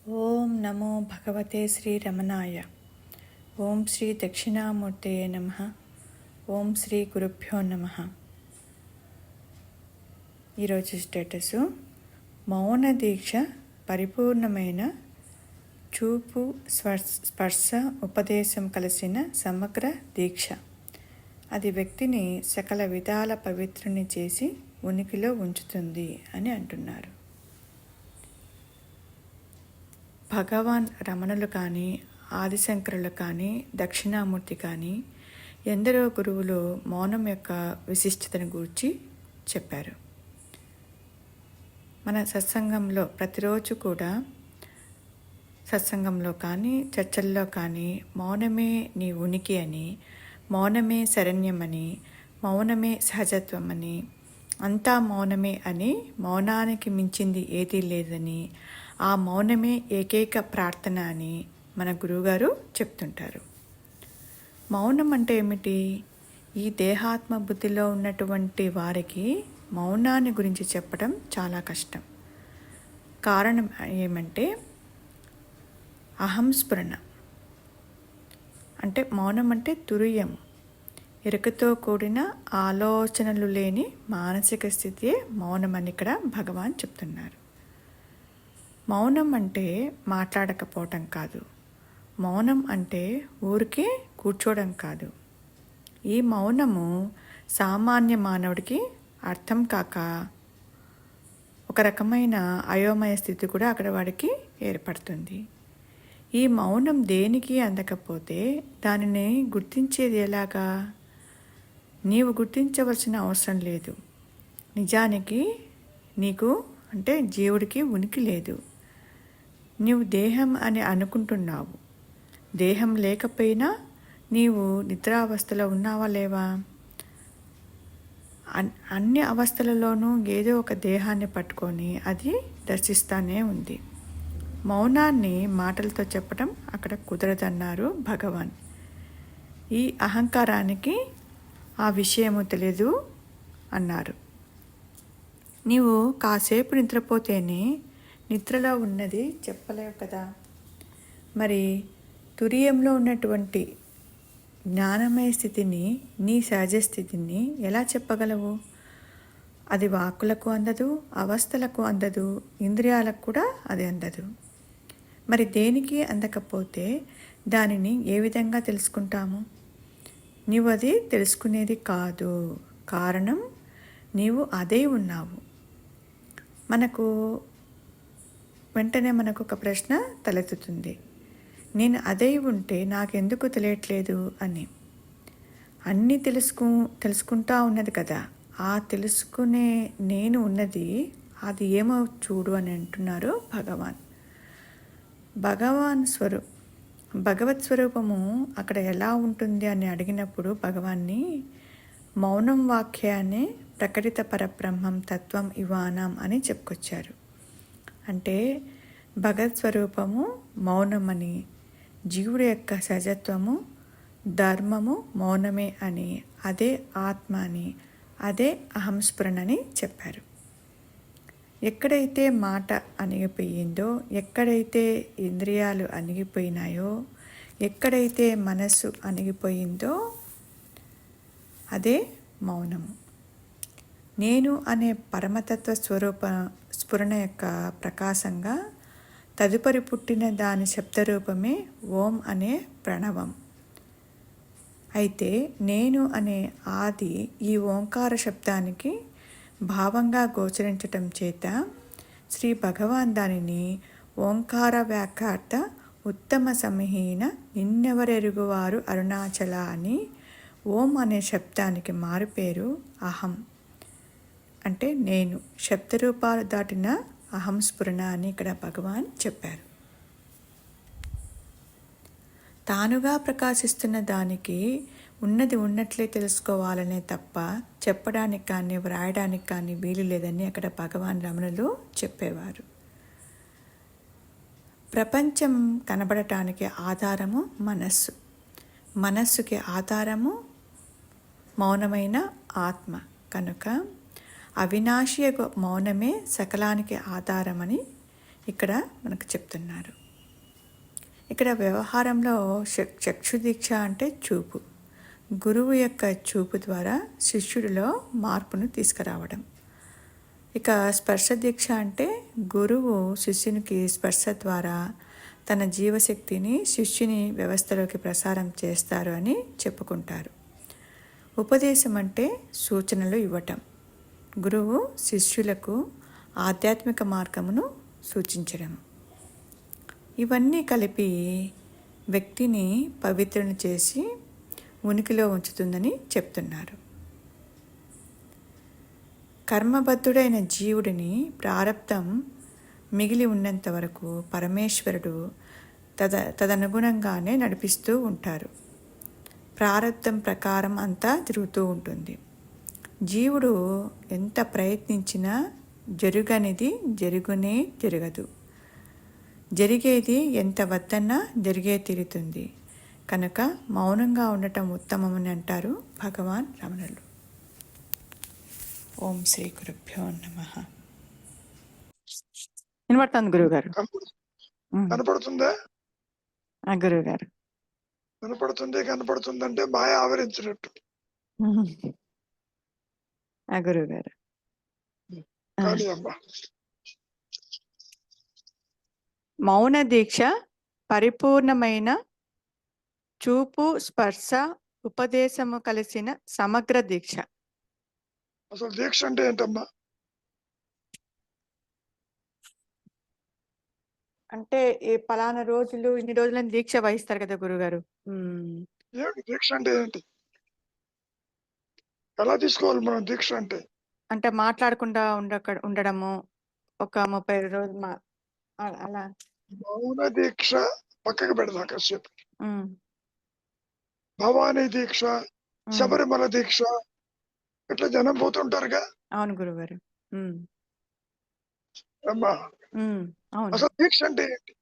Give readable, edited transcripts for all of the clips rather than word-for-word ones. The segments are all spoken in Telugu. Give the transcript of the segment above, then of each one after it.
ఓం నమో భగవతే శ్రీ రమణాయ. ఓం శ్రీ దక్షిణామూర్తయే నమః. ఓం శ్రీ గురుభ్యో నమః. ఈరోజు స్టేటసు: మౌన దీక్ష పరిపూర్ణమైన చూపు, స్పర్శ, ఉపదేశం కలిసిన సమగ్ర దీక్ష. అది వ్యక్తిని సకల విధాల పవిత్రుని చేసి ఉనికిలో ఉంచుతుంది అని అంటున్నారు. భగవాన్ రమణులు కానీ, ఆదిశంకరులు కానీ, దక్షిణామూర్తి కానీ ఎందరో గురువులు మౌనం యొక్క విశిష్టతను గురించి చెప్పారు. మన సత్సంగంలో ప్రతిరోజు కూడా సత్సంగంలో కానీ చర్చల్లో కానీ మౌనమే నీ ఉనికి అని, మౌనమే శరణ్యమని, మౌనమే సహజత్వమని, అంతా మౌనమే అని, మౌనానికి మించింది ఏదీ లేదని, ఆ మౌనమే ఏకైక ప్రార్థన అని మన గురువుగారు చెప్తుంటారు. మౌనం అంటే ఏమిటి? ఈ దేహాత్మ బుద్ధిలో ఉన్నటువంటి వారికి మౌనాన్ని గురించి చెప్పడం చాలా కష్టం. కారణం ఏమంటే అహంస్ఫురణ. అంటే మౌనం అంటే తురియం, ఎరుకతో కూడిన ఆలోచనలు లేని మానసిక స్థితియే మౌనం అని ఇక్కడ భగవాన్ చెప్తున్నారు. మౌనం అంటే మాట్లాడకపోవటం కాదు. మౌనం అంటే ఊరికే కూర్చోవడం కాదు. ఈ మౌనము సామాన్య మానవుడికి అర్థం కాక ఒక రకమైన అయోమయ స్థితి కూడా అక్కడ వాడికి ఏర్పడుతుంది. ఈ మౌనం దేనికి అందకపోతే దానిని గుర్తించేది ఎలాగా? నీవు గుర్తించవలసిన అవసరం లేదు. నిజానికి నీకు అంటే జీవుడికి ఉనికి లేదు. నీవు దేహం అని అనుకుంటున్నావు. దేహం లేకపోయినా నీవు నిద్రావస్థలో ఉన్నావా లేవా? అన్ని అవస్థలలోనూ ఏదో ఒక దేహాన్ని పట్టుకొని అది దర్శిస్తానే ఉంది. మౌనాన్ని మాటలతో చెప్పడం అక్కడ కుదరదన్నారు భగవాన్. ఈ అహంకారానికి ఆ విషయము తెలియదు అన్నారు. నీవు కాసేపు నిద్రపోతేనే నిద్రలో ఉన్నది చెప్పలేవు కదా. మరి తురియంలో ఉన్నటువంటి జ్ఞానమయ స్థితిని, నీ సహజ స్థితిని ఎలా చెప్పగలవు? అది వాక్కులకు అందదు, అవస్థలకు అందదు, ఇంద్రియాలకు కూడా అది అందదు. మరి దేనికి అందకపోతే దానిని ఏ విధంగా తెలుసుకుంటాము? నీవు అది తెలుసుకునేది కాదు. కారణం నీవు అదే ఉన్నావు. వెంటనే మనకు ఒక ప్రశ్న తలెత్తుతుంది. నేను అదే ఉంటే నాకెందుకు తెలియట్లేదు అని. అన్నీ తెలుసుకుంటా ఉన్నది కదా. ఆ తెలుసుకునే నేను ఉన్నది అది ఏమో చూడు అని అంటున్నారు భగవాన్. భగవత్ స్వరూపము అక్కడ ఎలా ఉంటుంది అని అడిగినప్పుడు భగవాన్ని మౌనం వాక్యాన్ని ప్రకటిత పరబ్రహ్మం తత్వం ఇవానం అని చెప్పుకొచ్చారు. అంటే భగవత్ స్వరూపము మౌనమని, జీవుడి యొక్క సహజత్వము ధర్మము మౌనమే అని, అదే ఆత్మ అని, అదే అహంస్ఫురణని చెప్పారు. ఎక్కడైతే మాట అణిగిపోయిందో, ఎక్కడైతే ఇంద్రియాలు అణిగిపోయినాయో, ఎక్కడైతే మనస్సు అణిగిపోయిందో అదే మౌనము. నేను అనే పరమతత్వ స్ఫురణ యొక్క ప్రకాశంగా తదుపరి పుట్టిన దాని శబ్దరూపమే ఓం అనే ప్రణవం. అయితే నేను అనే ఆది ఈ ఓంకార శబ్దానికి భావంగా గోచరించటం చేత శ్రీ భగవాన్ దానిని ఓంకార వ్యాఖ్యార్థ ఉత్తమ సమహీన నిన్నెవరెరుగువారు అరుణాచల అని, ఓం అనే శబ్దానికి మారుపేరు అహం. అంటే నేను, శబ్దరూపాలు దాటిన అహంస్ఫురణ అని ఇక్కడ భగవాన్ చెప్పారు. తానుగా ప్రకాశిస్తున్న దానికి ఉన్నది ఉన్నట్లే తెలుసుకోవాలనే తప్ప చెప్పడానికి కానీ వ్రాయడానికి కానీ వీలు లేదని అక్కడ భగవాన్ రమణులు చెప్పేవారు. ప్రపంచం కనబడటానికి ఆధారము మనస్సు, మనస్సుకి ఆధారము మౌనమైన ఆత్మ. కనుక అవినాశి మౌనమే సకలానికి ఆధారమని ఇక్కడ మనకు చెప్తున్నారు. ఇక్కడ వ్యవహారంలో చక్షు దీక్ష అంటే చూపు. గురువు యొక్క చూపు ద్వారా శిష్యుడిలో మార్పును తీసుకురావడం. ఇక స్పర్శ దీక్ష అంటే గురువు శిష్యునికి స్పర్శ ద్వారా తన జీవశక్తిని శిష్యుని వ్యవస్థలోకి ప్రసారం చేస్తారు అని చెప్పుకుంటారు. ఉపదేశం అంటే సూచనలు ఇవ్వటం. గురువు శిష్యులకు ఆధ్యాత్మిక మార్గమును సూచించడం. ఇవన్నీ కలిపి వ్యక్తిని పవిత్రను చేసి ఉనికిలో ఉంచుతుందని చెప్తున్నారు. కర్మబద్ధుడైన జీవుడిని ప్రారబ్ధం మిగిలి ఉన్నంత వరకు పరమేశ్వరుడు తదనుగుణంగానే నడిపిస్తూ ఉంటారు. ప్రారబ్ధం ప్రకారం అంతా తిరుగుతూ ఉంటుంది. జీవుడు ఎంత ప్రయత్నించినా జరుగనిది జరుగునే జరగదు. జరిగేది ఎంత వద్దన్నా జరిగే తీరుతుంది. కనుక మౌనంగా ఉండటం ఉత్తమమని అంటారు భగవాన్ రమణులు. ఓం శ్రీ గురుభ్యో నమః. వినపడుతుంది గురువుగారు? కనపడుతుందా? గురువుగారు కనపడుతుంది అంటే మాయ ఆవరించినట్టు. గురువుగారు మౌన దీక్ష పరిపూర్ణమైన చూపు స్పర్శ ఉపదేశము కలిసిన సమగ్ర దీక్ష. అసలు దీక్ష అంటే ఏంటమ్మా? అంటే ఈ పలానా రోజులు ఇన్ని రోజులని దీక్ష వహిస్తారు కదా గురుగారు. దీక్ష అంటే ఏంటి? ఎలా తీసుకోవాలి మనం దీక్ష అంటే? అంటే మాట్లాడకుండా ఉండడము ఒక 30 రోజులు అలా. మౌన దీక్ష పక్కకి పెడదాం కాసేపు. భవానీ దీక్ష, శబరిమల దీక్ష ఇట్లా జనం పోతుంటారుగా. అవును గురుగారు. అమ్మా అసలు దీక్ష అంటే ఏంటి?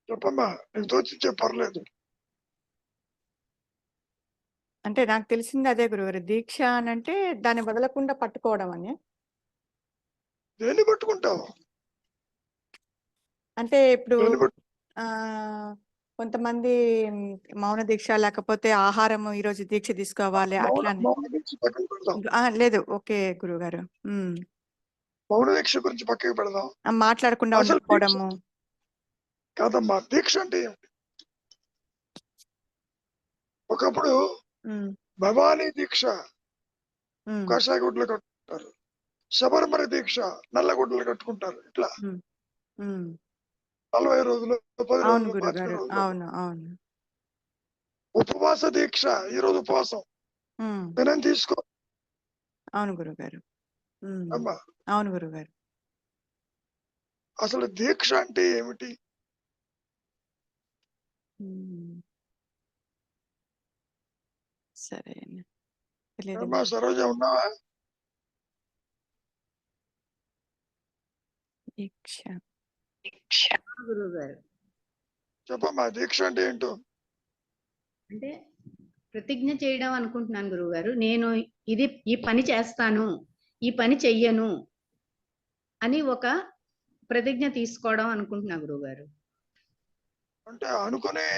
చెప్పమ్మా, నీకు తోచించే పర్లేదు. అంటే నాకు తెలిసింది అదే గురుగారు. దీక్ష అని అంటే దాన్ని వదలకుండా పట్టుకోవడం అని. దేన్ని పట్టుకుంటావు? అంటే ఇప్పుడు కొంతమంది మౌన దీక్ష లేకపోతే ఆహారము ఈరోజు దీక్ష తీసుకోవాలి అట్లా. లేదు, ఓకే గురుగారు. మౌన దీక్ష గురించి పక్కకి పెడదాం. మాట్లాడకుండా ఉండకపోవడము కాదమ్మా. దీక్ష అంటే ఒకప్పుడు భవానీ దీక్ష కాషాయ గుడ్లు కట్టుకుంటారు, శబరిమల దీక్ష నల్ల గుడ్లు కట్టుకుంటారు. ఇట్లా 40 రోజులు 10 రోజులు. అవును. ఉపవాస దీక్ష, ఈరోజు ఉపవాసం నేను తీసుకో. అవును గురుగారు. అమ్మా అవును గురుగారు. అసలు దీక్ష అంటే ఏమిటి? సరే సరోజ ఉన్నావా? దీక్ష గురుగారు చెప్పమ్మా, దీక్ష అంటే ఏంటో. అంటే ప్రతిజ్ఞ చేయడం అనుకుంటున్నాను గురుగారు. నేను ఈ పని చేస్తాను, ఈ పని చెయ్యను అని ఒక ప్రతిజ్ఞ తీసుకోవడం అనుకుంటున్నా గురుగారు. అంటే అనుకునే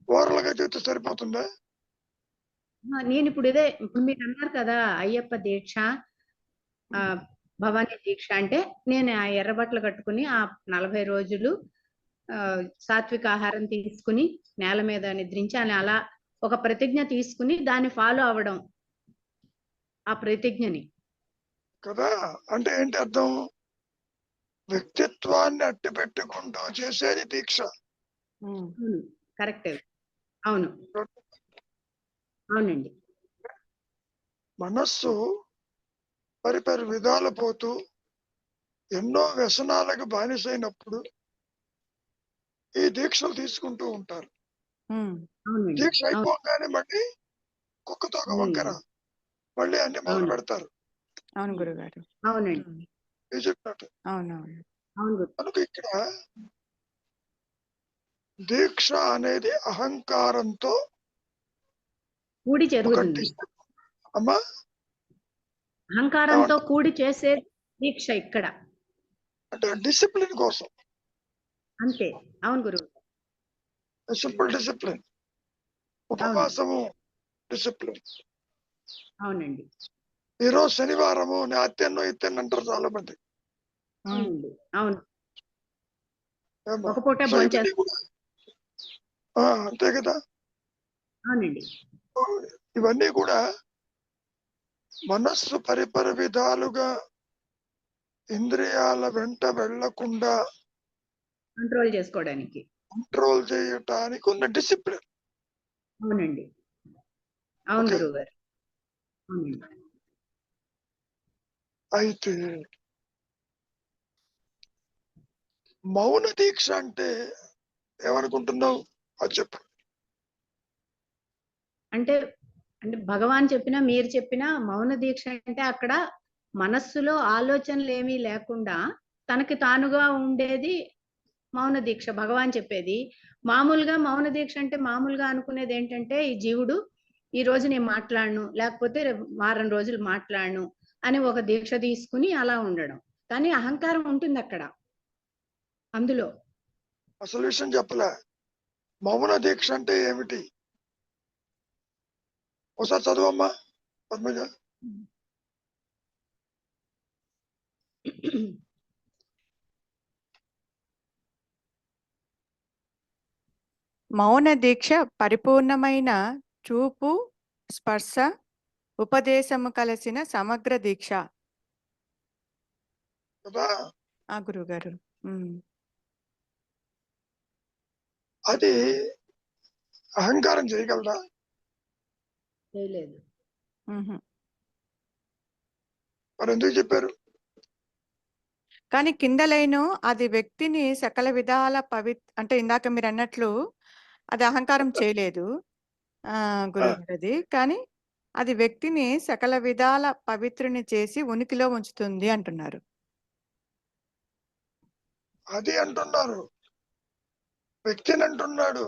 ఓరలుగా చేస్తే సరిపోతుందా? నేను ఇప్పుడు మీరు అన్నారు కదా అయ్యప్ప దీక్ష, భవానీ దీక్ష అంటే నేను ఆ ఎర్రబట్టలు కట్టుకుని ఆ 40 రోజులు సాత్విక ఆహారం తీసుకుని నేల మీద నిద్రించి అలా ఒక ప్రతిజ్ఞ తీసుకుని దాన్ని ఫాలో అవ్వడం, ఆ ప్రతిజ్ఞని కదా. అంటే ఏంటి అర్థం? వ్యక్తిత్వాన్ని అట్టి పెట్టుకుంటూ చేసేది దీక్ష. కరెక్ట్. అవును, అవునండి. మనస్సు పరిపరి విధాలు పోతూ ఎన్నో వ్యసనాలకు బానిసైనప్పుడు ఈ దీక్షలు తీసుకుంటూ ఉంటారు. దీక్ష అయిపోగానే మళ్ళీ కుక్కతోక వంకర మళ్ళీ అన్ని మొదలు పెడతారు. అవును గురుగారు. అవునండి, చెప్పినట్టు. అవునవును. అవును. కనుక ఇక్కడ దీక్ష అనేది అహంకారంతో కూడి ఒక జరుగుతుంది. అమ్మా అహంకారంతో కూడి చేసే దీక్ష ఇక్కడ. అంటే డిసిప్లిన్ కోసం, అంతే. అవును గురువు. Simple discipline. ఉపవాసము డిసిప్లిన్. అవునండి. ఈరోజు శనివారము నాత్యన్నో ఇత్తెన్ అంటారు చాలా మంది. అవునండి. అవును. ఏమ్మా? ఒక పూటే సో ఇవన్నీ భోంచేస్తారు. కూడా అంతే కదా. అవునండి. ఇవన్నీ కూడా మనస్సు పరిపరి విధాలుగా ఇంద్రియాల వెంట వెళ్లకుండా కంట్రోల్ చేసుకోవడానికి. కంట్రోల్ చేయటానికి ఉన్న డిసిప్లిన్. అవునండి. అవును ఓకే. గురువు గారు. అవునండి. అయితే మౌన దీక్ష అంటే ఏమనుకుంటున్నావు? అది చెప్పు. అంటే అంటే భగవాన్ చెప్పినా మీరు చెప్పినా మౌన దీక్ష అంటే అక్కడ మనస్సులో ఆలోచనలు ఏమీ లేకుండా తనకి తానుగా ఉండేది మౌన దీక్ష. భగవాన్ చెప్పేది మామూలుగా మౌన దీక్ష అంటే మామూలుగా అనుకునేది ఏంటంటే ఈ జీవుడు ఈ రోజు నేను మాట్లాడను, లేకపోతే రేపు వారం రోజులు మాట్లాడను అని ఒక దీక్ష తీసుకుని అలా ఉండడం. కానీ అహంకారం ఉంటుంది అక్కడ అందులో. అసలు విషయం చెప్పలే. మౌన దీక్ష అంటే ఏమిటి? ఒకసారి చదువమ్మా పద్మజ. మౌన దీక్ష పరిపూర్ణమైన చూపు, స్పర్శ, ఉపదేశము కలిసిన సమగ్ర దీక్ష. కదా. గురువుగారు. అది అహంకారం చేయగలరా? చేయలేదు. మరి ఎందుకు చెప్పారు? కానీ కింద లైను అది వ్యక్తిని సకల విధాల అంటే ఇందాక మీరు అన్నట్లు అది అహంకారం చేయలేదు గురుగారు. కానీ అది వ్యక్తిని సకల విధాల పవిత్రుని చేసి ఉనికిలో ఉంచుతుంది అంటున్నారు. అది అంటున్నారు, వ్యక్తిని అంటున్నాడు,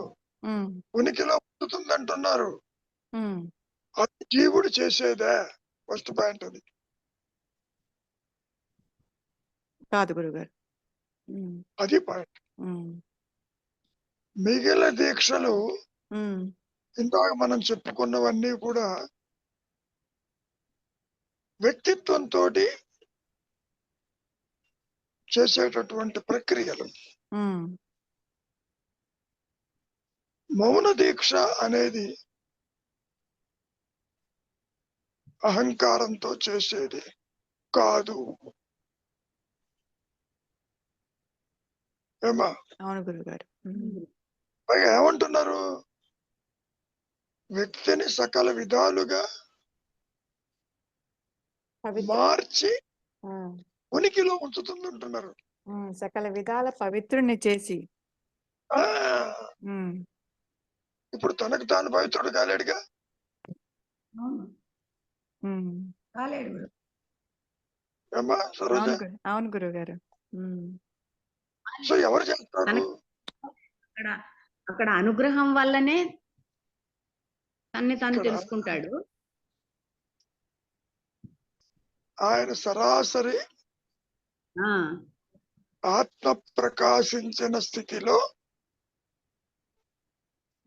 ఉనికిలో ఉంచుతుంది అంటున్నారు. అది జీవుడు చేసేదే ఫస్ట్ పాయింట్. అది కాదు గురుగారు. అది పాయింట్. మిగిలిన దీక్షలు ఇందాక మనం చెప్పుకున్నవన్నీ కూడా వ్యక్తిత్వంతో చేసేటటువంటి ప్రక్రియలు. మౌన దీక్ష అనేది అహంకారంతో చేసేది కాదు. ఏమా? అవును గురుగారు. పైగా ఏమంటున్నారు? వ్యక్తిని సకల విధాలుగా మార్చి ఉనికిలో ఉంచుతుంది అంటున్నారు. సకల విధాల పవిత్రుని చేసి. ఇప్పుడు తనకు తాను పవిత్రుడు కాలేడుగా. ఏమ్మా సరోజ? అవును గురుగారు. సో ఎవరు చేస్తారు? అక్కడ అనుగ్రహం వల్లనే తన్ని తాను తెలుసుకుంటాడు. ఆయన సరాసరి ఆత్మ ప్రకాశించిన స్థితిలో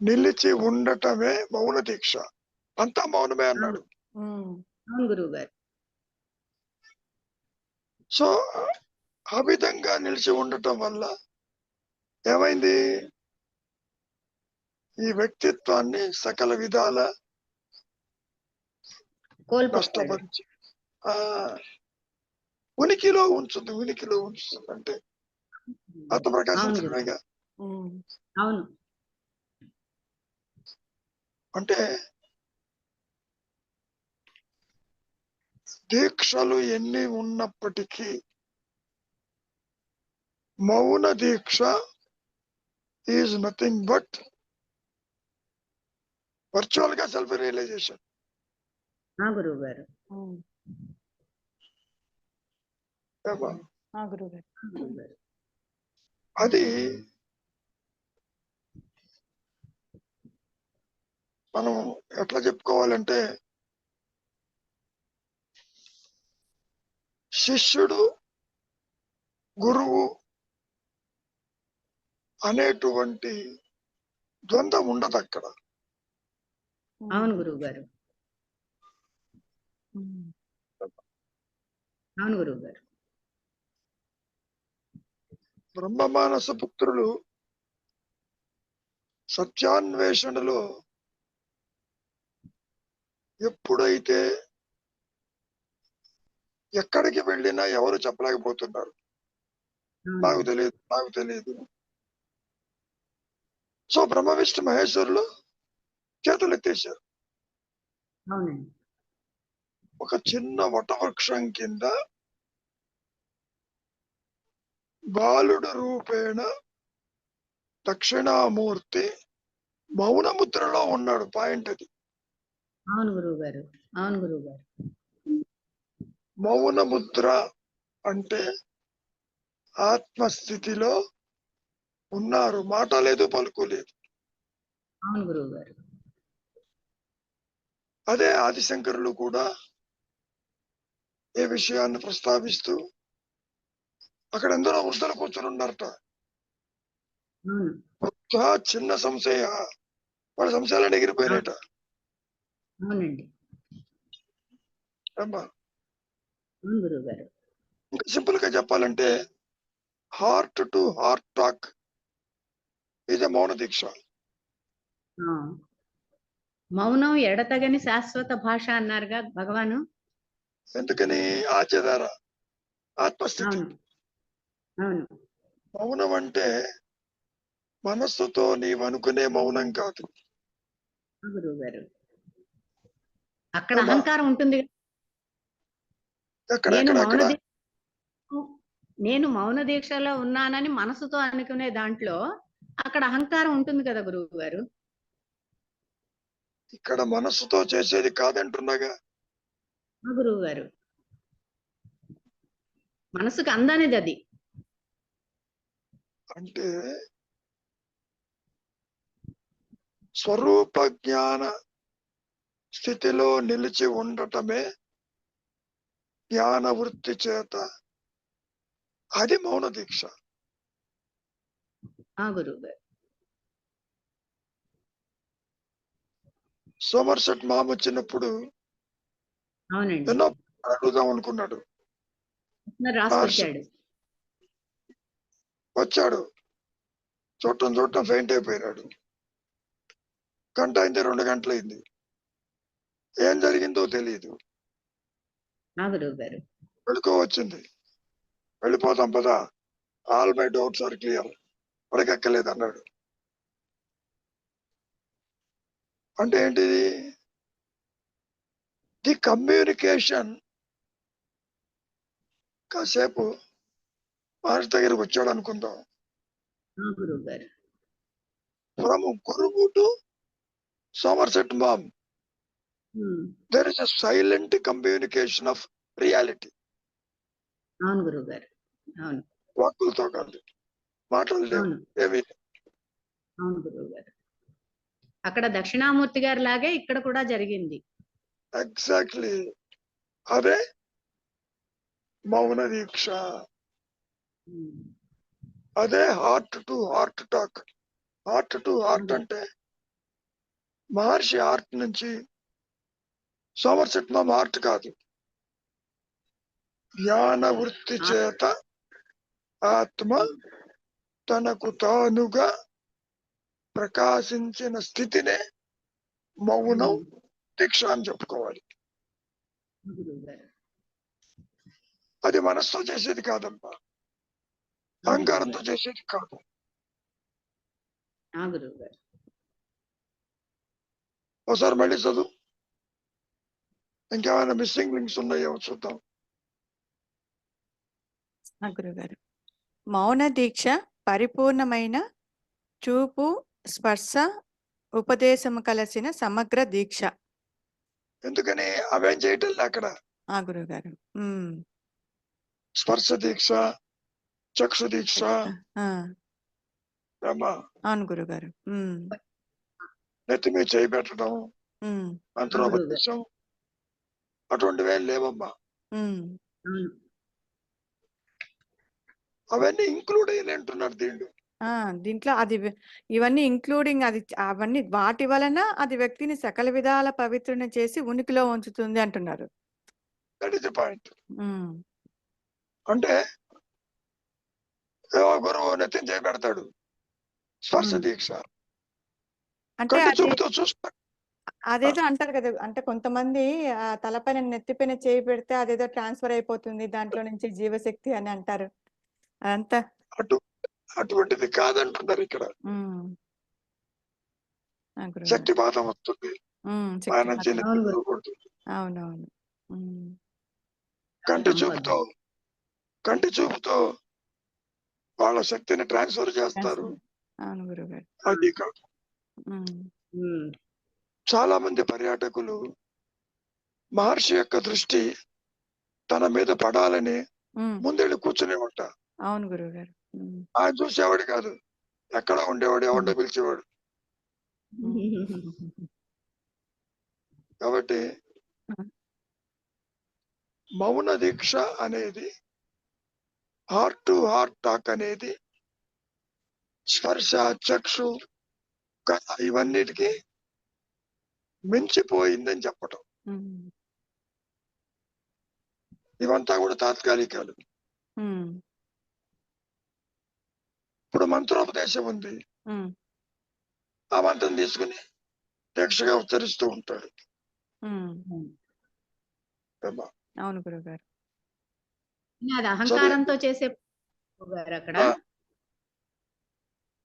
నిలిచి ఉండటమే మౌన దీక్ష. అంతా మౌనమే అన్నాడు. గురువు గారు. సో ఆ విధంగా నిలిచి ఉండటం వల్ల ఏమైంది? ఈ వ్యక్తిత్వాన్ని సకల విధాల నష్టపరిచి ఉనికిలో ఉంచుతుంది. ఉనికిలో ఉంచుతుంది అంటే ఆత్మ ప్రకాశించడమేగా. అవును. అంటే దీక్షలు ఎన్ని ఉన్నప్పటికీ మౌన దీక్ష ఈజ్ నథింగ్ బట్ వర్చువల్ గా సెల్ఫ్ రియలైజేషన్. గురువు గారు. అది మనం ఎట్లా చెప్పుకోవాలంటే శిష్యుడు గురువు అనేటువంటి ద్వంద్వం ఉండదు అక్కడ. అవును గురువు గారు. అవును గురువు గారు. బ్రహ్మమానస పుత్రులు సత్యాన్వేషణలో ఎప్పుడైతే ఎక్కడికి వెళ్ళినా ఎవరు చెప్పలేకపోతున్నారు, నాకు తెలియదు, నాకు తెలియదు. సో బ్రహ్మ విష్ణు మహేశ్వరులు చేతులు ఎత్తేశారు. అవునండి. ఒక చిన్న వటవృక్షం కింద బాలుడు రూపేణ దక్షిణామూర్తి మౌనముద్రలో ఉన్నాడు. పాయింట్ అది. అవును గురువు గారు. అవును గురువు గారు. మౌనముద్ర అంటే ఆత్మస్థితిలో ఉన్నారు, మాట లేదు, పలుకు లేదు. అవును గురువు గారు. అదే ఆదిశంకరులు కూడా ఈ విషయాన్ని ప్రస్తావిస్తూ అక్కడ ఎందరో వృద్ధులు కూర్చొని ఉన్నారట. అవును. ఒక్క చిన్న సంశయ వాళ్ళ సంశయాలను ఎగిరిపోయినట. అవునండి. అమ్మా, అవును గురువు గారు. ఇంకా సింపుల్ గా చెప్పాలంటే హార్ట్ టు హార్ట్ టాక్ ఇది మౌన దీక్ష. ఆ. మౌనం ఎడతగని శాశ్వత భాష అన్నారుగా భగవాను. ఎందుకని ఆచదార ఆత్మస్థితి. అవును. అవును. మౌనం అంటే మనస్సుతో నీవు అనుకునే మౌనం కాదు. గురువు గారు. అక్కడ అమ్మా, అహంకారం ఉంటుంది. ఎక్కడ నేను మౌన దీక్షలో ఉన్నానని మనసుతో అనుకునే దాంట్లో అక్కడ అహంకారం ఉంటుంది కదా గురువు గారు. ఇక్కడ మనస్సుతో చేసేది కాదంటున్నాగా. గురువు గారు, మనసుకు అందనిది అది. అంటే స్వరూప జ్ఞాన స్థితిలో నిలిచి ఉండటమే జ్ఞాన వృత్తి చేత, అది మౌన దీక్ష. గురువు గారు. సోమర్సెట్ మామ వచ్చినప్పుడు అవునండి. ఎన్నో అడుగుదాం అనుకున్నాడు. రాసుకొచ్చాడు. వచ్చాడు, చూడటం ఫెయింట్ అయిపోయినాడు. గంట అయింది, 2 గంటలైంది, ఏం జరిగిందో తెలియదు. గురువు గారు. వచ్చింది, వెళ్ళిపోతాం పదా, all my doubts are clear, పడకెక్కలేదు అన్నాడు. అంటే ఏంటిది? The communication. కాసేపు మహర్షి దగ్గరికి వచ్చాడు అనుకుందాం. గురువు గారు. ఫ్రమ్ గురువు to Somerset Maugham, there is a silent communication of reality. అవును గురువు గారు. అవును. వాక్కులతో కాదు, మాటలు లేవు, ఏమి. అవును గురువు గారు. అక్కడ దక్షిణామూర్తి గారి లాగే ఇక్కడ కూడా జరిగింది. ఎగ్జాక్ట్లీ అదే మౌన దీక్ష. అదే heart to heart talk. Heart to heart అంటే మహర్షి హార్ట్ నుంచి సోమర్సెట్ మామ్ హార్ట్ కాదు. జ్ఞాన వృత్తి చేత ఆత్మ తనకు తానుగా ప్రకాశించిన స్థితినే మౌనం దీక్ష అని చెప్పుకోవాలి. అది మనస్సుతో చేసేది కాదమ్మా, అహంకారంతో చేసేది కాదు. ఒకసారి మళ్ళీ చదువు, ఇంకేమైనా మిస్సింగ్ లింక్స్ ఉన్నాయో చూద్దాం. గురుగారు, మౌన దీక్ష పరిపూర్ణమైన చూపు, స్పర్శ, ఉపదేశము కలిసిన సమగ్ర దీక్ష. ఎందుకని అవేం చేయటం అక్కడ. గురుగారు, స్పర్శ దీక్ష, చక్షు దీక్ష. అవును గురుగారు. నెత్తి మీద చేయి పెట్టడం, ఉమ్, మంత్రోపదేశం అటువంటివి ఏం లేవమ్మా. ఉమ్. అవును. అవన్నీ ఇంక్లూడ్ అయ్యి అంటున్నారు దీంట్లో. దీంట్లో అది ఇవన్నీ ఇంక్లూడింగ్ అది అవన్నీ వాటి వలన అది వ్యక్తిని సకల విధాల పవిత్రుని చేసి ఉనికిలో ఉంచుతుంది అంటున్నారు. That is the point. Um, అంటే ఏవో గురువు నెత్తిని చేయి పెడతాడు, స్పర్శ అవును. దీక్ష, అంటే కంటి అదే చూపుతో చూస్తాడు. అదేదో అంటారు కదా, అంటే కొంతమంది తలపైన నెత్తిపైన చేయి పెడితే అదేదో ట్రాన్స్ఫర్ అయిపోతుంది దాంట్లో నుంచి జీవశక్తి అని అంటారు. అదంతా అటు అటువంటిది కాదంటున్నారు ఇక్కడ. గురువు శక్తిపాతం వస్తుంది, ఆయన శక్తిపాతం. అవును గురు. కొడుతుంది. అవునవును. కంటి చూపుతో వాళ్ళ శక్తిని ట్రాన్స్ఫర్ చేస్తారు. అవును గురువు గారు. అది కాదు. ఉమ్. చాలా మంది పర్యాటకులు మహర్షి యొక్క దృష్టి తన మీద పడాలని ముందెళ్ళి కూర్చునే ఉంటా. అవును గురువు గారు. ఆయన చూసేవాడు కాదు, ఎక్కడ ఉండేవాడు, ఎవరిని పిలిచేవాడు. కాబట్టి మౌన దీక్ష అనేది, హార్ట్ టు హార్ట్ టాక్ అనేది స్పర్శ, చక్షు ఇవన్నిటికీ మించిపోయిందని చెప్పటం. ఇవంతా కూడా తాత్కాలికాలు. ఇప్పుడు మంత్రోపదేశం ఉంది, ఆ మంత్రం తీసుకుని దీక్షగా ఉచ్చరిస్తూ ఉంటాడు. అవును గురువు గారు. అది అహంకారంతో చేసే గారు అక్కడ.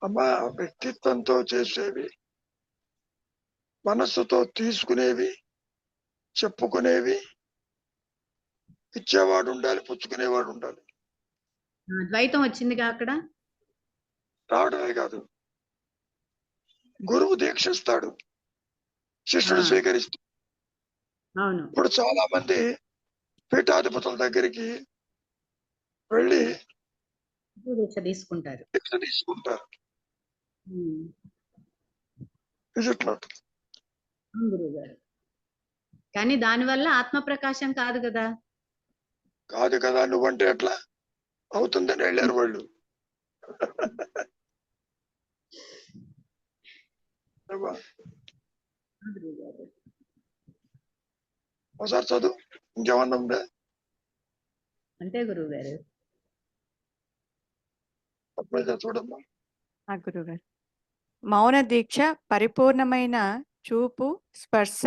అమ్మా, వ్యక్తిత్వంతో చేసేవి, మనస్సుతో తీసుకునేవి, చెప్పుకునేవి, ఇచ్చేవాడు ఉండాలి, పుచ్చుకునేవాడు ఉండాలి. ద్వైతం వచ్చిందిగా అక్కడ. రావడమే కాదు, గురువు దీక్షిస్తాడు, శిష్యుడు స్వీకరిస్తాడు. అవును. ఇప్పుడు చాలా మంది పీఠాధిపతుల దగ్గరికి వెళ్ళి దీక్ష తీసుకుంటారు. దీక్ష తీసుకుంటారు. Is it not? గురువు గారు. కానీ దానివల్ల ఆత్మ ప్రకాశం కాదు కదా. కాదు కదా, నువ్వంటే ఎట్లా అవుతుందని వెళ్ళారు వాళ్ళు. ఒకసారి చదువు, ఇంకేమన్నా ఉందా? అంతే గురువు గారు. చూడమ్మా. గురువు గారు, మౌన దీక్ష పరిపూర్ణమైన చూపు, స్పర్శ,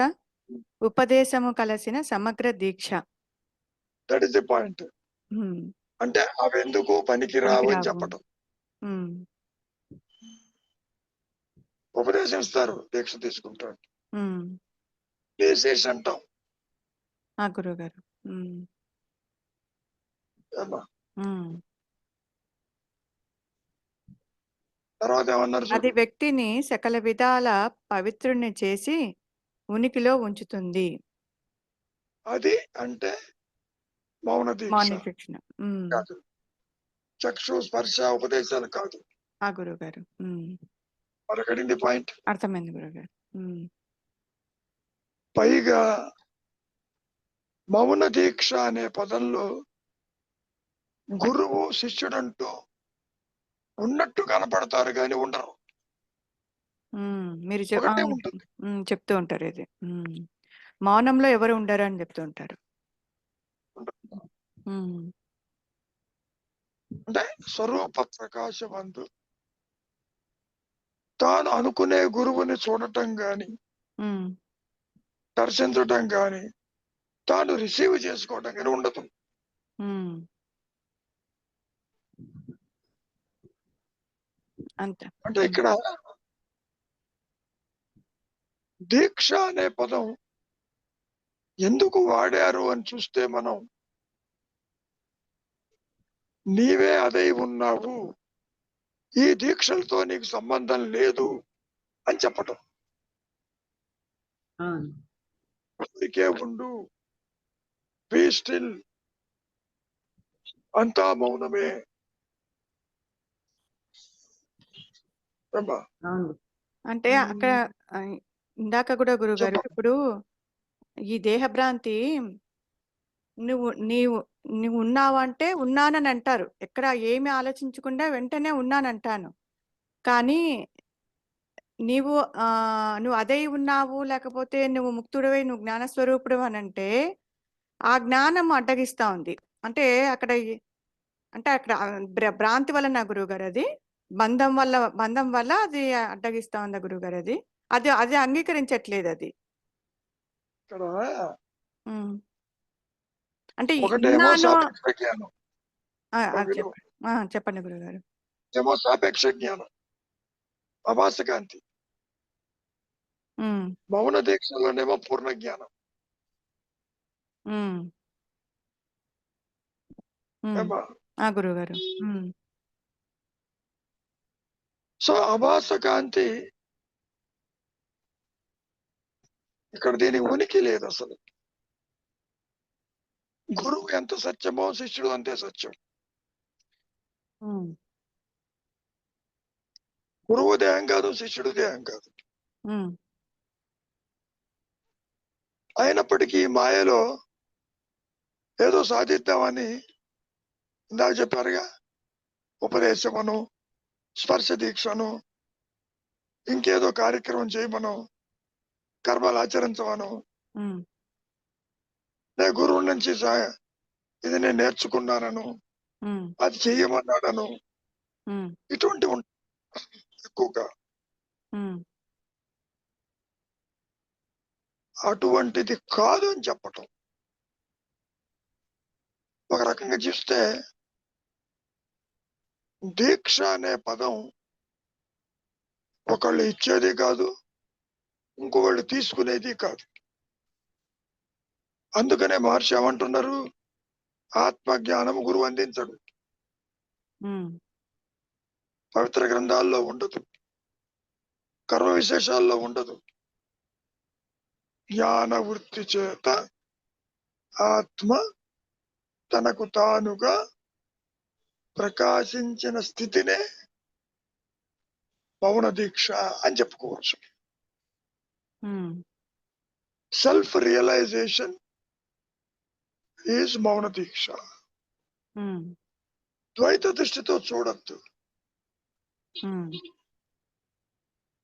ఉపదేశము కలిసిన సమగ్ర దీక్ష. That is the point. అంటే అవెందుకు పనికిరావు అని చెప్పటం. ఉపదేశిస్తారు, దీక్ష తీసుకుంటాడు, చేసేసి అంటాం. గురువు గారు. తర్వాత ఏమన్నారు? అది వ్యక్తిని సకల విధాల పవిత్రుణ్ణి చేసి ఉనికిలో ఉంచుతుంది. అది అంటే మౌన దీక్ష కాదు, చక్షు స్పర్శ ఉపదేశాలు కాదు. గురువు గారు. మరొకటి పాయింట్ అర్థమైంది గురువు గారు. పైగా మౌన దీక్ష అనే పదంలో గురువు శిష్యుడంటూ ఉన్నట్టు కనపడతారు కానీ ఉండరు. మీరు ఒకటే ఉంటుంది. చెప్తూ ఉంటారు ఇది. మౌనంలో ఎవరు ఉండరు అని చెప్తూ ఉంటారు. అంటే స్వరూప ప్రకాశమందు తాను అనుకునే గురువుని చూడటం గాని, దర్శించటం గాని, తాను రిసీవ్ చేసుకోవటం కానీ ఉండదు. అంటే ఇక్కడ దీక్ష అనే పదం ఎందుకు వాడారు అని చూస్తే, మనం నీవే అదై ఉన్నావు, ఈ దీక్షలతో నీకు సంబంధం లేదు అని చెప్పటం. అందుకే ఉండు, బీ స్టిల్, అంతా మౌనమే. అంటే అక్కడ ఇందాక కూడా గురుగారు చెప్పు. ఇప్పుడు ఈ దేహభ్రాంతి నువ్వు నీవు నువ్వు ఉన్నావంటే ఉన్నానని అంటారు. ఎక్కడ ఏమి ఆలోచించకుండా వెంటనే ఉన్నానంటాను. కానీ నీవు నువ్వు అదై ఉన్నావు, లేకపోతే నువ్వు ముక్తుడివై నువ్వు జ్ఞానస్వరూపుడు అని అంటే ఆ జ్ఞానం అడ్డగిస్తా ఉంది. అంటే అక్కడ అంటే అక్కడ భ్రాంతి వలన గురువుగారు అది బంధం వల్ల అది అడ్డగిస్తా ఉందా గురువుగారు అది అది అది అంగీకరించట్లేదు అది. ఇక్కడ ఉమ్. అంటే ఒకటేమో ఉన్నాను. సాపేక్ష జ్ఞానం. చెప్పండి గురుగారు. ఏమో సాపేక్ష జ్ఞానం, అభాసకాంతి. ఉమ్, మౌన దీక్షలోనేమో పూర్ణ జ్ఞానం. ఉమ్, ఉమ్. ఏమా? గురువుగారు. సో అభాసకాంతి ఇక్కడ దీని ఉనికి లేదు అసలు. గురువు ఎంత సత్యమో శిష్యుడు అంతే సత్యం. గురువు దేహం కాదు, శిష్యుడు దేహం కాదు. అయినప్పటికీ మాయలో ఏదో సాధిద్దామని ఇందాక చెప్పారుగా, ఉపదేశమను, స్పర్శ దీక్షను, ఇంకేదో కార్యక్రమం చేయమను, కర్మలు ఆచరించమను, నేను గురువు నుంచి ఇది నేను నేర్చుకున్నానను, అది చెయ్యమన్నాడను, ఇటువంటి ఎక్కువగా. అటువంటిది కాదు అని చెప్పటం. ఒక రకంగా చూస్తే దీక్ష అనే పదం ఒకళ్ళు ఇచ్చేది కాదు, ఇంకొకళ్ళు తీసుకునేది కాదు. అందుకనే మహర్షి ఏమంటున్నారు, ఆత్మజ్ఞానం గురువు అందించడు, పవిత్ర గ్రంథాల్లో ఉండదు, కర్మ విశేషాల్లో ఉండదు. జ్ఞాన వృత్తి చేత ఆత్మ తనకు తానుగా ప్రకాశించిన స్థితినే మౌన దీక్ష అని చెప్పుకోవచ్చు. సెల్ఫ్ రియలైజేషన్ ఈజ్ మౌన దీక్ష. ద్వైత దృష్టితో చూడద్దు.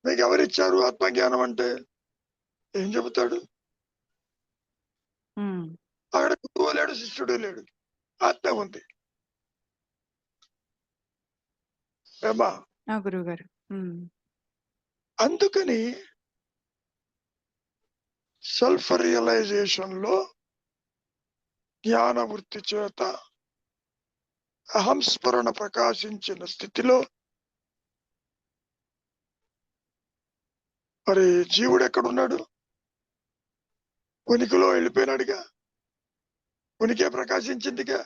మీకు ఎవరిచ్చారు ఆత్మజ్ఞానం అంటే? ఏం చెబుతాడు? అక్కడ గురువు లేడు, శిష్యుడు లేడు, ఆత్మ ఉంది. ఏమా? గురువు గారు. అందుకని సెల్ఫ్ రియలైజేషన్ లో జ్ఞాన వృత్తి చేత అహంస్మరణ ప్రకాశించిన స్థితిలో మరి జీవుడు ఎక్కడున్నాడు? ఉనికిలో వెళ్ళిపోయినాడుగా, ఉనికే ప్రకాశించిందిగా.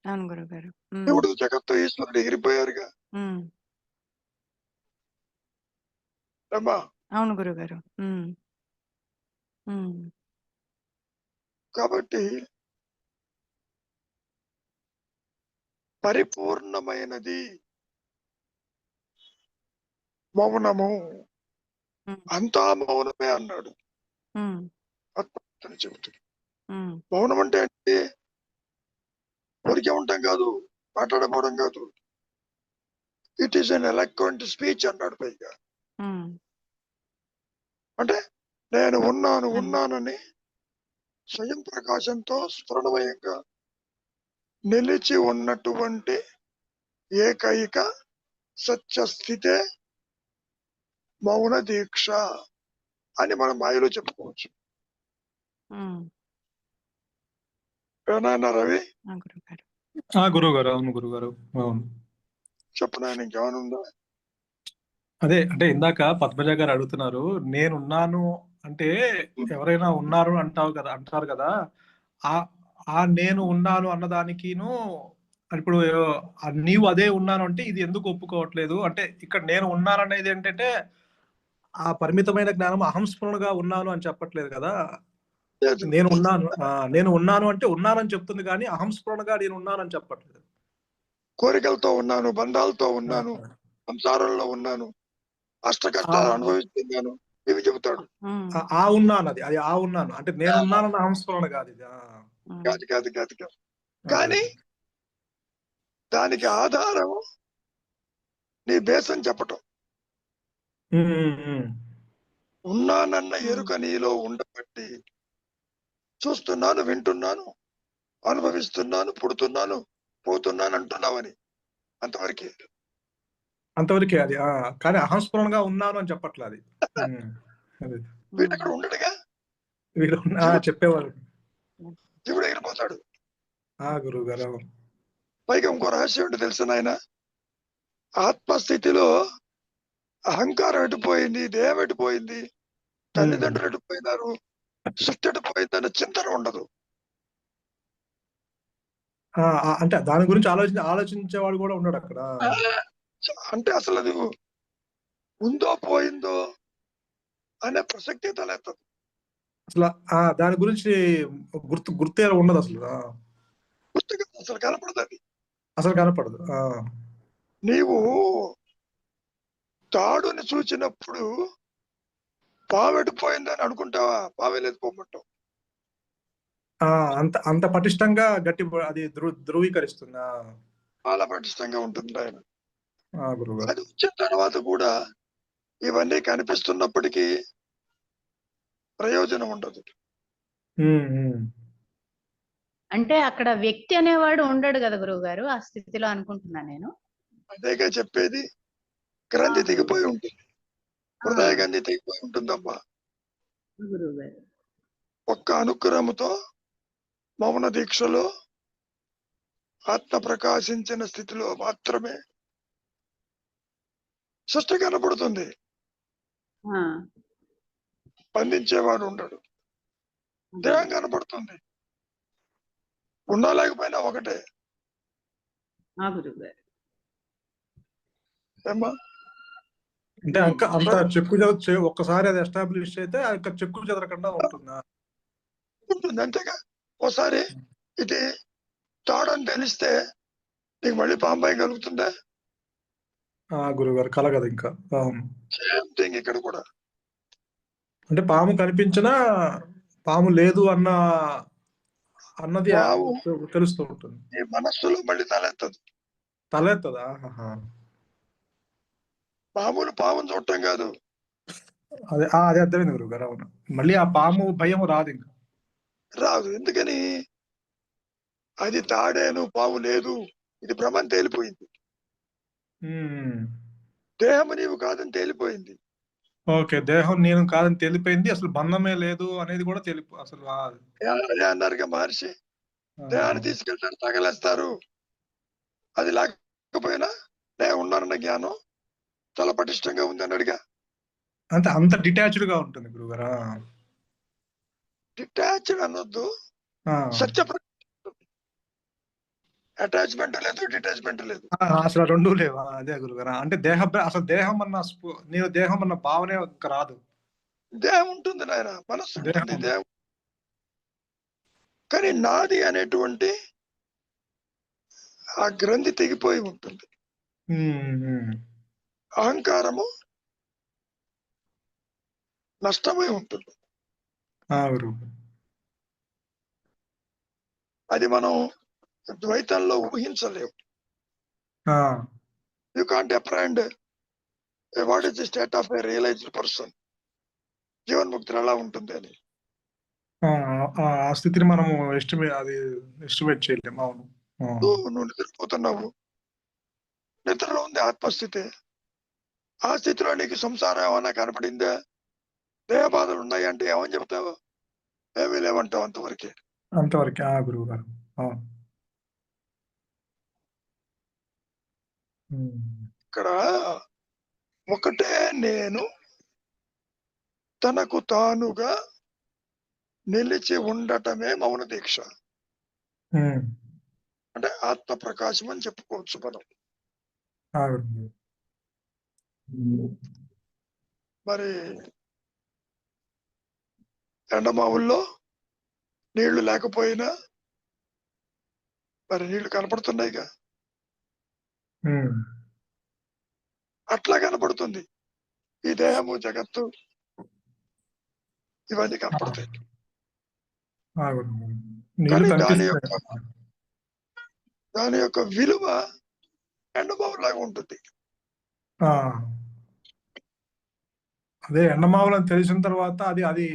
అవును గురువు గారు. దేవుడు, జగత్తు, ఈశ్వరుడు ఎగిరిపోయారుగా. అమ్మా, అవును గురువు గారు. కాబట్టి పరిపూర్ణమైనది మౌనము. అంతా మౌనమే అన్నాడు చెబుతుంది. మౌనం అంటే ఏంటి? ఊరికే ఉంటాం కాదు, మాట్లాడకపోవడం కాదు. It is an eloquent speech అన్నాడు పైగా. అంటే నేను ఉన్నానని స్వయం ప్రకాశంతో స్ఫురణమయంగా నిలిచి ఉన్నటువంటి ఏకైక సత్యస్థితే మౌన దీక్ష అని మనం మాయలో చెప్పుకోవచ్చు. ఏనా రవి? గురువు గారు. అవును గురువు గారు. అవును, చెప్పనా? ఇంకేమైనా ఉందా? అదే అంటే ఇందాక పద్మజ గారు అడుగుతున్నారు, నేనున్నాను అంటే ఎవరైనా ఉన్నారు అంటారు కదా. ఆ నేను ఉన్నాను అన్నదానికిను ఇప్పుడు నీవు అదే ఉన్నాను అంటే ఇది ఎందుకు ఒప్పుకోవట్లేదు అంటే, ఇక్కడ నేను ఉన్నాను అనేది ఏంటంటే ఆ పరిమితమైన జ్ఞానం అహంస్ఫురణగా ఉన్నాను అని చెప్పట్లేదు కదా. నేను ఉన్నాను అంటే ఉన్నానని చెప్తుంది, కానీ అహంస్ఫురణగా నేను ఉన్నానని చెప్పట్లేదు. కోరికలతో ఉన్నాను, బంధాలతో ఉన్నాను, సంసారంలో ఉన్నాను, అష్టకష్టాలు అనుభవిస్తున్నాను. ఇవి చెబుతాడు. ఆ ఉన్నాను అది ఆ ఉన్నాను అంటే నేను ఉన్నానన్న అహంస్ఫురణ కాదు ఇది. కాదు కాదు కాదు కాదు. అదే. కానీ దానికి ఆధారం నీ బేస్ అని చెప్పటం. ఉమ్, ఉమ్, ఉమ్. ఉన్నానన్న ఎరుక నీలో ఉండబట్టి చూస్తున్నాను, వింటున్నాను, అనుభవిస్తున్నాను, పుడుతున్నాను, పోతున్నాను అంటున్నావని. అంతవరకే. అంతవరకే అది. కానీ అహంస్ఫురణగా ఉన్నాను అని చెప్పట్లే అది. అదే వీడు అక్కడ ఉండడుగా, వీడు చెప్పేవారు. జీవుడు ఎగిరిపోతాడు. గురువు గారు. పైగా ఇంకో రహస్యం ఏంటో తెలుసు నాయన, ఆత్మస్థితిలో అహంకారం ఎటుపోయింది, దేహం ఎటుపోయింది, తల్లిదండ్రులు ఎటుపోయినారు, సృష్టి ఎటుపోయింది అనే చింతన ఉండదు. అంటే దాని గురించి ఆలోచించేవాడు కూడా ఉన్నాడు అక్కడ. అంటే అసలు అది ఉందో పోయిందో అనే ప్రసక్తి తలెత్తదు. అసలు దాని గురించి గుర్తే ఉండదు అసలు. గుర్తుగా అసలు కనపడదు. అది అసలు కనపడదు. నీవు తాడుని చూచినప్పుడు పావెడిపోయిందని అనుకుంటావా? పావేలేదు పోమంటావు. అంత పటిష్టంగా గట్టి అది ధృవీకరిస్తుంది. చాలా పటిష్టంగా ఉంటుంది ఆయన. గురువు అది వచ్చిన తర్వాత కూడా ఇవన్నీ కనిపిస్తున్నప్పటికీ ప్రయోజనం ఉండదు. అంటే అక్కడ వ్యక్తి అనేవాడు ఉండడు కదా గురువు గారు ఆ స్థితిలో అనుకుంటున్నా నేను. అదేగా చెప్పేది, గ్రంథి తెగిపోయి ఉంటుంది, హృదయ గ్రంథి తెగిపోయి ఉంటుందమ్మా. గురువు గారు ఒక్క అనుగ్రహముతో మౌన దీక్షలో ఆత్మ ప్రకాశించిన స్థితిలో మాత్రమే సృష్టి కనపడుతుంది. బంధించేవాడు ఉండడు. దేహం కనపడుతుంది, ఉండాలేకపోయినా ఒకటే. ఏమ్మా అంటే అంత చెక్కు చెదర ఒక్కసారి అది ఎస్టాబ్లిష్ అయితే చెక్కు చెదరకుండా ఉంటుందా? ఉంటుంది అంతేగా. ఒకసారి ఇది తాడని తెలిస్తే నీకు మళ్ళీ పాంబాయి కలుగుతుందా? గురుగారు కలగదు ఇంకా. సేమ్ థింగ్ ఇక్కడ కూడా. అంటే పాము కనిపించినా పాము లేదు అన్నది తెలుస్తూ ఉంటుంది. నీ మనస్సులో మళ్ళీ తలెత్తదు. తలెత్తదా? మామూలు పాముని చూడటం కాదు. అదే అర్థమైంది గురువు గారు. అవును, మళ్ళీ ఆ పాము భయం రాదు ఇంకా. రాదు. ఎందుకని? అది తాడేను, పాము లేదు, ఇది భ్రమని తేలిపోయింది. దేహము నీవు కాదని తేలిపోయింది. ఓకే, దేహం నేను కాదని తెలిపోయింది, అసలు బంధమే లేదు అనేది కూడా అసలు అన్నారుగా మహర్షి, దేహాన్ని తీసుకెళ్తారు, తగలేస్తారు, అది లేకపోయినా నేను ఉన్నానన్న జ్ఞానం చాలా పటిష్టంగా ఉంది అన్నాడుగా. అంత డిటాచ్డ్ గా ఉంటుంది గురుగారు. డిటాచ్డ్ అనొద్దు, సత్య అటాచ్మెంట్ లేదు, డిటాచ్మెంట్ లేదు, అసలు రెండు లేవా? అదే గురుగారు, అంటే అసలు దేహం అన్న నేను దేహం అన్న భావనే రాదు. దేహం ఉంటుంది నాయన, మనస్సు ఉంటుంది, దేహం. కానీ నాది అనేటువంటి ఆ గ్రంథి తెగిపోయి ఉంటుంది. అహంకారము నష్టమై ఉంటుంది. అది మనం ద్వైతంలో ఊహించలేము. You can't apprehend what is the state of a realised person. జీవన్ముక్తులు ఎలా ఉంటుంది అని ఆ స్థితిని మనము ఎస్టిమేట్ చేయలేము. అవును. నువ్వు నిద్రపోతున్నావు, నిద్రలో ఉంది ఆత్మస్థితి. ఆ స్థితిలో నీకు సంసారం ఏమన్నా కనపడిందా? దేహ బాధలు ఉన్నాయి అంటే ఏమని చెప్తావు? ఏమీ లేవంటావు. అంతవరకే. గురువు గారు. ఇక్కడ ఒకటే నేను తనకు తానుగా నిలిచి ఉండటమే మౌన దీక్ష. అంటే ఆత్మ ప్రకాశం అని చెప్పుకోవచ్చు మనం. మరి ఎండమావుల్లో నీళ్లు లేకపోయినా మరి నీళ్లు కనపడుతున్నాయిగా. అట్లా కనపడుతుంది ఈ దేహము, జగత్తు, ఇవన్నీ కనపడతాయి. నీళ్లు కానీ కనిపిస్తున్నాయి. దాని యొక్క విలువ ఎండమావులాగా ఉంటుంది. ఆ, అదే ఎండమావులని తెలిసిన తర్వాత అది అది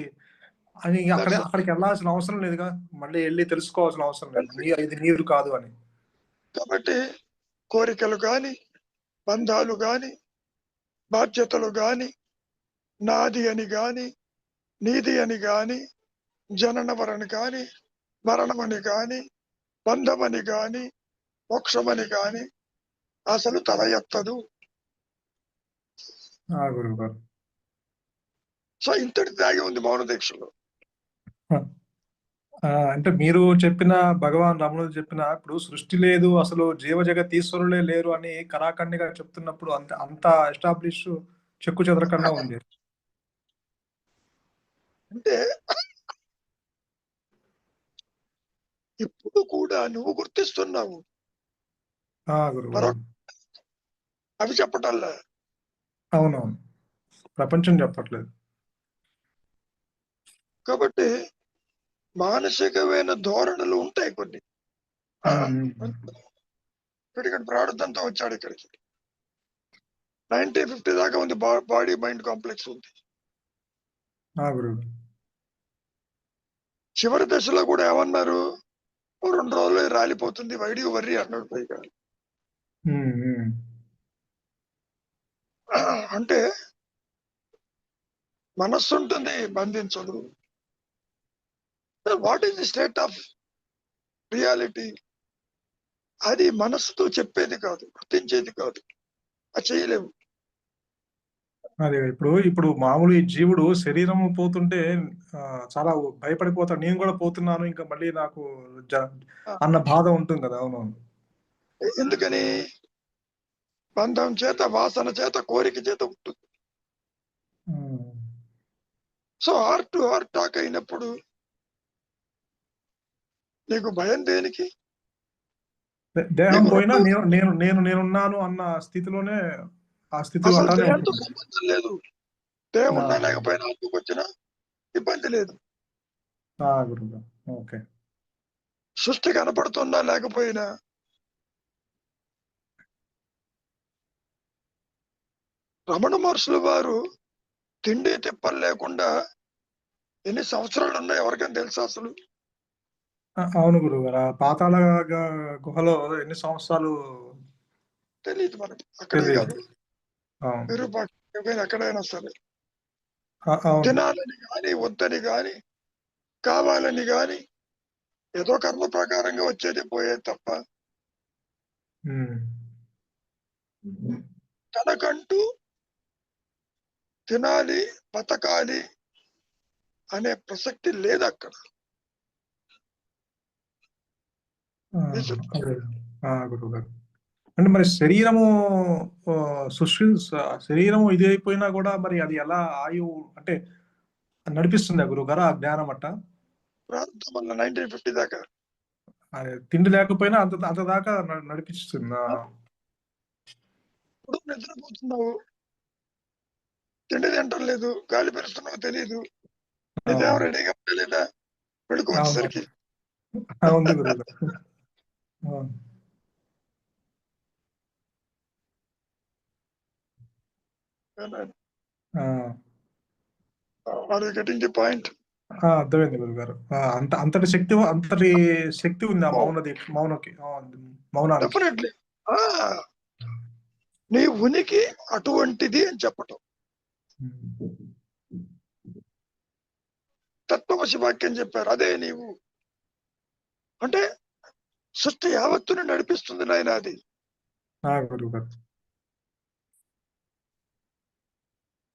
అని అక్కడికి వెళ్ళాల్సిన అవసరం లేదుగా, మళ్ళీ వెళ్ళి తెలుసుకోవాల్సిన అవసరం లేదు ఇది నీరు కాదు అని. కాబట్టి కోరికలు గాని, బంధాలు గాని, బాధ్యతలు గాని, నాది అని గాని, నీది అని గాని, జననమరని గాని, మరణమని గాని, బంధమని గాని, మోక్షమని గాని అసలు తల ఎత్తదు. గురువు గారు, సో ఇంతటి దాగి ఉంది మౌన దీక్షలో. అంటే మీరు చెప్పిన భగవాన్ రమణుడు చెప్పిన ఇప్పుడు సృష్టి లేదు, అసలు జీవ జగతీశ్వరులే లేరు అని కరాఖండిగా చెప్తున్నప్పుడు అంత ఎస్టాబ్లిష్ చెక్కు చెదరకుండా ఉంది. అంటే ఇప్పుడు కూడా నువ్వు గుర్తిస్తున్నావు, గురువు అవి చెప్పటల్లా. అవునవును, ప్రపంచం చెప్పట్లేదు. కాబట్టి మానసికమైన ధోరణులు ఉంటాయి కొన్ని. ఇక్కడ ప్రార్థనతో వచ్చాడు ఇక్కడికి. 1950 దాకా ఉంది బాడీ మైండ్ కాంప్లెక్స్ ఉంది. చివరి దశలో కూడా ఏమన్నారు, 2 రోజులు రాలిపోతుంది, వైడి వర్రి అన్నాడు పైగా. అంటే మనస్సు ఉంటుంది, బంధించదు. What is the state of reality? అది మనస్సుతో చెప్పేది కాదు, గుర్తించేది కాదు, అది చేయలేవు. అదే ఇప్పుడు మామూలు ఈ జీవుడు శరీరం పోతుంటే చాలా భయపడిపోతాడు, నేను కూడా పోతున్నాను ఇంకా మళ్ళీ నాకు అన్న బాధ ఉంటుంది కదా. అవునవును. ఎందుకని? బంధం చేత, వాసన చేత, కోరిక చేత ఉంటుంది. So heart to heart talk అయినప్పుడు నీకు భయం దేనికి? దేహం పోయినా నేనున్నాను అన్న స్థితిలోనే, ఆ స్థితిలో అసలు దేహంతో సంబంధం లేదు. దేహం ఉన్నా లేకపోయినా ఆత్మకు వచ్చినా ఇబ్బంది లేదు. ఓకే. సృష్టి కనపడుతున్నా లేకపోయినా రమణ మహర్షుల వారు తిండి తిప్పలు లేకుండా ఎన్ని సంవత్సరాలు ఉన్నాయి ఎవరికైనా తెలుసా అసలు? అవును గురువు గారు, పాతాళ గుహలో ఎన్ని సంవత్సరాలు తెలియదు మనకి. అక్కడే కాదు, విరూపాక్ష ఎక్కడైనా సరే తినాలని గాని, వద్దని గాని, కావాలని గాని, ఏదో కర్మ ప్రకారంగా వచ్చేది పోయేది తప్ప తనకంటూ తినాలి, బతకాలి అనే ప్రసక్తి లేదు అక్కడ. గురువు గారు, అంటే మరి శరీరము ఇది అయిపోయినా కూడా మరి అది ఎలా ఆయువు అంటే నడిపిస్తుందా గురువు గారు ఆ జ్ఞానం అట్ట? ప్రారంభం వల్ల 1950 దాకా తిండి లేకపోయినా అంత దాకా నడిపిస్తుందా? ఇప్పుడు నిద్రపోతున్నావు, తిండి తింటలేదు, గాలి పెరుస్తున్నావు తెలియదు, ఇదేమో రెడీగా లేదా పెళ్ళికొచ్చేసరికి. ఉంది గురువు గారు. పాయింట్ అర్థమైంది గురువు గారు. అంతటి శక్తి ఉంది ఆ మౌనకి, మౌనానికి. డెఫినెట్లీ నీ ఉనికి అటువంటిది అని చెప్పటం. తత్వమసి వాక్యం చెప్పారు, అదే నీవు అంటే సృష్టి యావత్తుని నడిపిస్తుంది నాయన అది.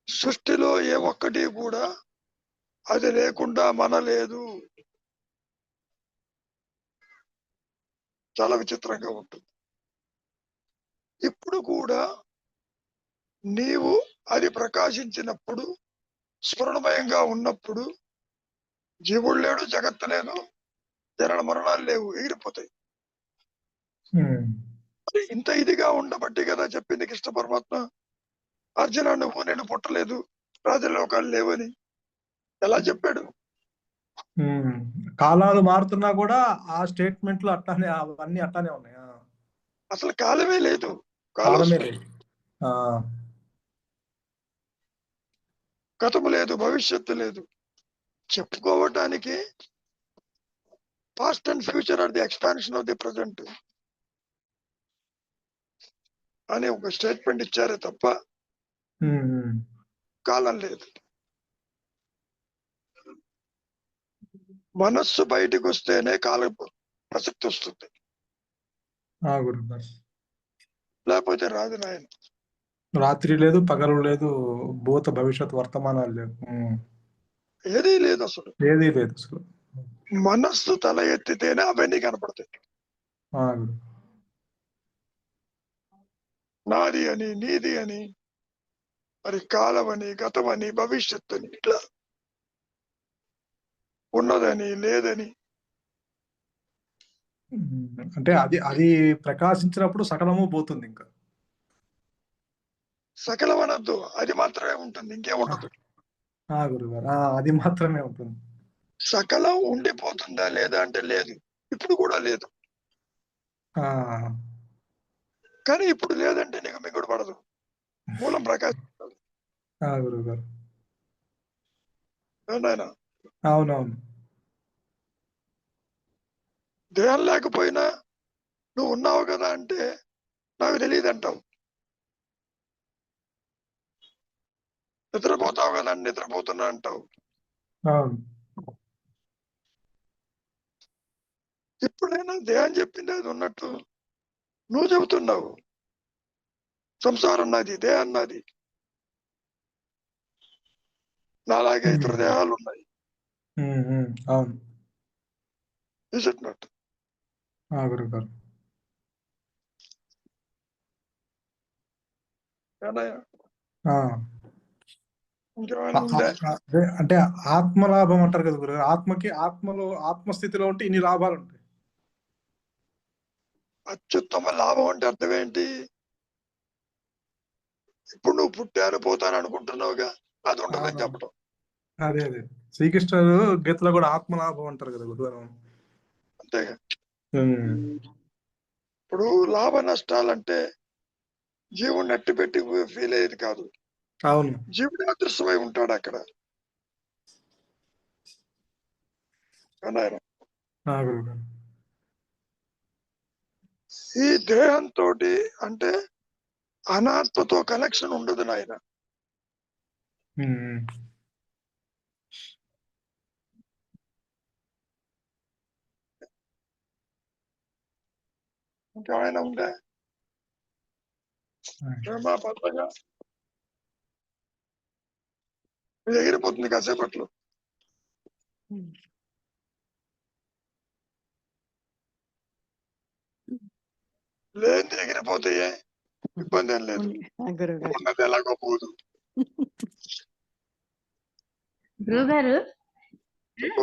సృష్టిలో ఏ ఒక్కటి కూడా అది లేకుండా మన లేదు. చాలా విచిత్రంగా ఉంటుంది. ఇప్పుడు కూడా నీవు అది ప్రకాశించినప్పుడు, స్ఫురణమయంగా ఉన్నప్పుడు జీవుడు లేడు, జగత్తు లేదు, జనన మరణాలు లేవు, ఎగిరిపోతాయి. ఇంత ఇదిగా ఉండబట్టి కదా చెప్పింది కృష్ణ పరమాత్మ, అర్జున నువ్వు నేను పుట్టలేదు, రాజలోకాలు లేవని. ఎలా చెప్పాడు? ఉమ్. కాలాలు మారుతున్నా కూడా ఆ స్టేట్మెంట్లు అట్లానే అవన్నీ అట్లానే ఉన్నాయి. అసలు కాలమే లేదు. కాలమే కాలం లేదు. ఆ, గతము లేదు, భవిష్యత్తు లేదు. చెప్పుకోవటానికి past and future are the expansion of the present అని ఒక స్టేట్మెంట్ ఇచ్చారే తప్ప ఉమ్. కాలం లేదు. మనస్సు బయటకు వస్తేనే కాలం ప్రసక్తి వస్తుంది, గురుగారు. లేకపోతే రాదు నాయన. రాత్రి లేదు, పగలు లేదు, భూత భవిష్యత్ వర్తమానాలు లేవు. ఏదీ లేదు అసలు. ఏదీ లేదు అసలు. మనస్సు తల ఎత్తితేనే అవన్నీ కనపడతాయి. గురు. నాది అని, నీది అని, మరి కాలం అని, గతం అని, భవిష్యత్తు అని, ఇట్లా ఉన్నదని లేదని. అంటే అది అది ప్రకాశించినప్పుడు సకలము పోతుంది. ఇంకా సకలం అనొద్దు, అది మాత్రమే ఉంటుంది, ఇంకేముండదు. గురుగారు, అది మాత్రమే ఉంటుంది. సకలం ఉండిపోతుందా లేదా అంటే లేదు, ఇప్పుడు కూడా లేదు. కానీ ఇప్పుడు లేదంటే నీకు మిగుడు పడదు. మూలం ప్రకాశిస్తుంది. గురుగారు. నాయన, అవునవును. దేహం లేకపోయినా నువ్వు ఉన్నావు కదా అంటే నాకు తెలియదు అంటావు. నిద్రపోతావు కదా అని నిద్రపోతున్నా అంటావు. అవును. ఎప్పుడైనా దేహం చెప్పింది అది ఉన్నట్టు నువ్వు చెబుతున్నావు. సంసారం నాది, దేహం నాది, నాలాగే ఇతర దేహాలు ఉన్నాయి. అవును. Is it not? గురుగారు. ఏమయ్యా? ఇంకేమైనా ఆ- ఉందా? ఆ- అదే అంటే ఆత్మలాభం అంటారు కదా గురుగారు. ఆత్మకి ఆత్మస్థితిలో ఉంటే ఇన్ని లాభాలు ఉంటాయి. అత్యుత్తమ లాభం అంటే అర్థం ఏంటి? ఇప్పుడు నువ్వు పుట్టాను పోతాను అనుకుంటున్నావుగా, అది ఉండదని అవును. చెప్పడం. అదే శ్రీకృష్ణుడు గీతలో కూడా ఆత్మలాభం అంటారు కదా గురుగారు. అంతేగా. ఇప్పుడు లాభ నష్టాలంటే జీవుని అట్టి పెట్టి ఫీల్ అయ్యేది కాదు. అవును. జీవుడు అదృశ్యమై ఉంటాడు అక్కడ. అన్నాయన, గురుగారు. ఈ దేహంతో అంటే అనాత్మతో కనెక్షన్ ఉండదు నాయన. ఇంకేమైనా ఉందా? ఏమా పద్ధతిగా ఎగిరిపోతుంది కాసేపట్లో. లేని ఎగిరిపోతాయే, ఇబ్బంది ఏం లేదు. గురుగారు. ఉన్నది ఎలాగో పోదు. గురుగారు చెప్పు.